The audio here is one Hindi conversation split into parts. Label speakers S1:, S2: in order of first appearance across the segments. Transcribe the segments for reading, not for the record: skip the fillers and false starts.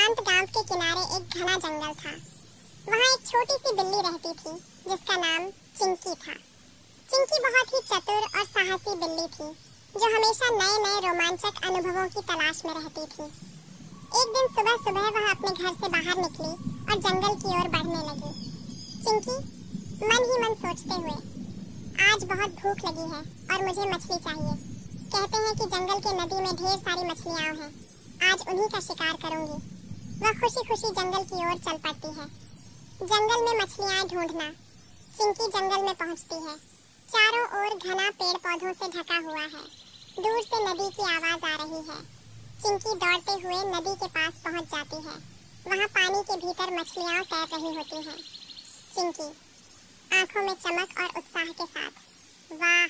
S1: शांत गांव के किनारे एक घना जंगल था। वहाँ एक छोटी सी बिल्ली रहती थी जिसका नाम चिंकी था। चिंकी बहुत ही चतुर और साहसी बिल्ली थी जो हमेशा नए नए रोमांचक अनुभवों की तलाश में रहती थी। एक दिन सुबह सुबह वह अपने घर से बाहर निकली और जंगल की ओर बढ़ने लगी। चिंकी मन ही मन सोचते हुए, आज बहुत भूख लगी है और मुझे मछली चाहिए। कहते हैं कि जंगल के नदी में ढेर सारी मछलियां हैं, आज उन्हीं का शिकार करूंगी। वह खुशी खुशी जंगल की ओर चल पड़ती है। जंगल में मछलियां ढूंढना। चिंकी जंगल में पहुंचती है। चारों ओर घना पेड़ पौधों से ढका हुआ है। दूर से नदी की आवाज आ रही है। चिंकी दौड़ते हुए नदी के पास पहुंच जाती है। वहां पानी के भीतर मछलियां तैर रही होती हैं। चिंकी आंखों में चमक और उत्साह के साथ, वाह,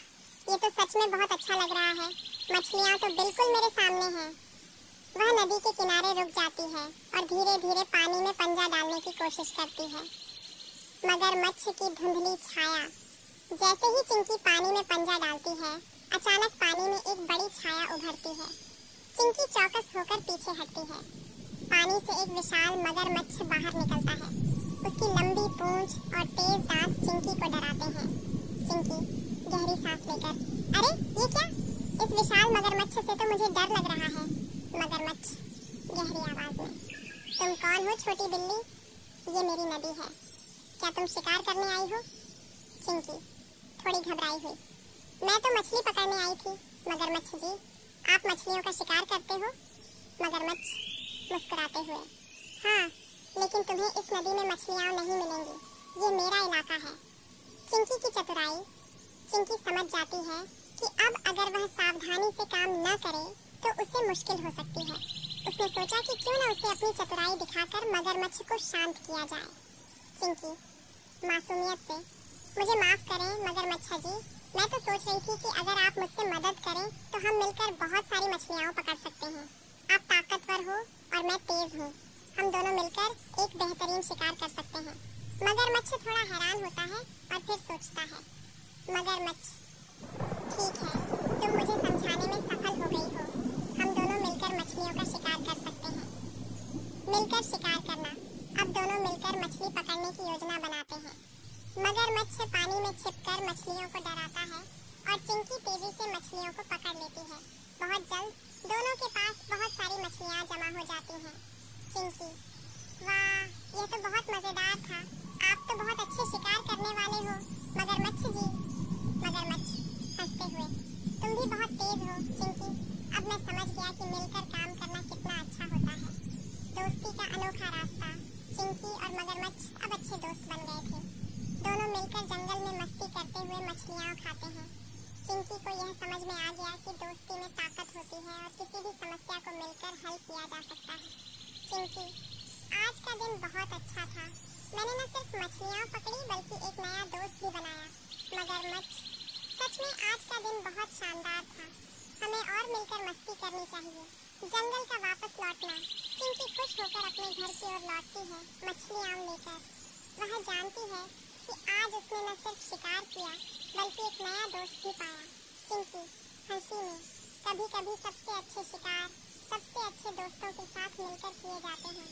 S1: ये तो सच में बहुत अच्छा लग रहा है। मछलियां तो बिल्कुल मेरे सामने हैं। वह नदी के किनारे रुक जाती है और धीरे धीरे पानी में पंजा डालने की कोशिश करती है। मगरमच्छ की धुंधली छाया। जैसे ही चिंकी पानी में पंजा डालती है, अचानक पानी में एक बड़ी छाया उभरती है। चिंकी चौकस होकर पीछे हटती है। पानी से एक विशाल मगरमच्छ बाहर निकलता है। उसकी लंबी पूंछ और तेज दांत चिंकी को डराते हैं। चिंकी गहरी सांस लेकर, अरे ये क्या? इस विशाल मगरमच्छ से तो मुझे डर लग रहा है। मगरमच्छ गहरी आवाज में, तुम कौन हो छोटी बिल्ली? ये मेरी नदी है, क्या तुम शिकार करने आई हो? चिंकी थोड़ी घबराई हुई, मैं तो मछली पकड़ने आई थी। मगरमच्छ जी, आप मछलियों का शिकार करते हो? मगरमच्छ मुस्कुराते हुए, हाँ, लेकिन तुम्हें इस नदी में मछलियां नहीं मिलेंगी, ये मेरा इलाका है। चिंकी की चतुराई। चिंकी समझ जाती है कि अब अगर वह सावधानी से काम न करे तो उसे मुश्किल हो सकती है। उसने सोचा कि क्यों न उसे अपनी चतुराई दिखाकर मगरमच्छ को शांत किया जाए। चिंकी मासूमियत से, मुझे माफ करें मगरमच्छ जी, मैं तो सोच रही थी कि अगर आप मुझसे मदद करें तो हम मिलकर बहुत सारी मछलियां पकड़ सकते हैं। आप ताकतवर हो और मैं तेज हूँ, हम दोनों मिलकर एक बेहतरीन शिकार कर सकते हैं। मगरमच्छ थोड़ा हैरान होता है और फिर सोचता है, मगरमच्छ, ठीक है, तुम मुझे समझाने में सफल हो गई हो। हम दोनों मिलकर मछलियों का शिकार कर सकते हैं। मिलकर शिकार करना। अब दोनों मिलकर मछली पकड़ने की योजना बनाते हैं। मगरमच्छ पानी में छिपकर मछलियों को डराता है और चिंकी तेजी से मछलियों को पकड़ लेती है। बहुत जल्द दोनों के पास बहुत सारी मछलियां जमा हो जाती हैं। चिंकी, वाह, यह तो बहुत मजेदार था। आप तो बहुत अच्छे शिकार करने वाले हो मगरमच्छ जी। मगरमच्छ हंसते हुए, तुम भी बहुत तेज हो चिंकी। अब मैं समझ गया कि मिलकर काम करना कितना अच्छा होता है। दोस्ती का अनोखा रास्ता। चिंकी और मगरमच्छ अब अच्छे दोस्त बन गए थे। दोनों मिलकर जंगल में मस्ती करते हुए मछलियां खाते हैं। चिंकी को यह समझ में आ गया कि दोस्ती में ताकत होती है और किसी भी समस्या को मिलकर हल किया जा सकता है। चिंकी, आज का दिन बहुत अच्छा था। मैंने न सिर्फ मछलियां पकड़ी बल्कि एक नया दोस्त भी बनाया। मगरमच्छ, सच में आज का दिन बहुत शानदार था। हमें और मिलकर मस्ती करनी चाहिए। जंगल का वापस लौटना। चिंकी खुश होकर अपने घर की ओर लौटती है, मछलियां लेकर। वह जानती है कि आज उसने न सिर्फ शिकार किया बल्कि एक नया दोस्त भी पाया। चिंकी हंसी में, कभी कभी सबसे अच्छे शिकार सबसे अच्छे दोस्तों के साथ मिलकर किए जाते हैं।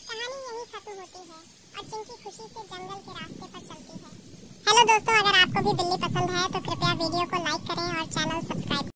S1: कहानी यहीं खत्म होती है और चिंकी खुशी से जंगल के रास्ते पर चलती है। हेलो दोस्तों, अगर आपको भी बिल्ली पसंद है तो कृपया वीडियो को लाइक करें और चैनल सब्सक्राइब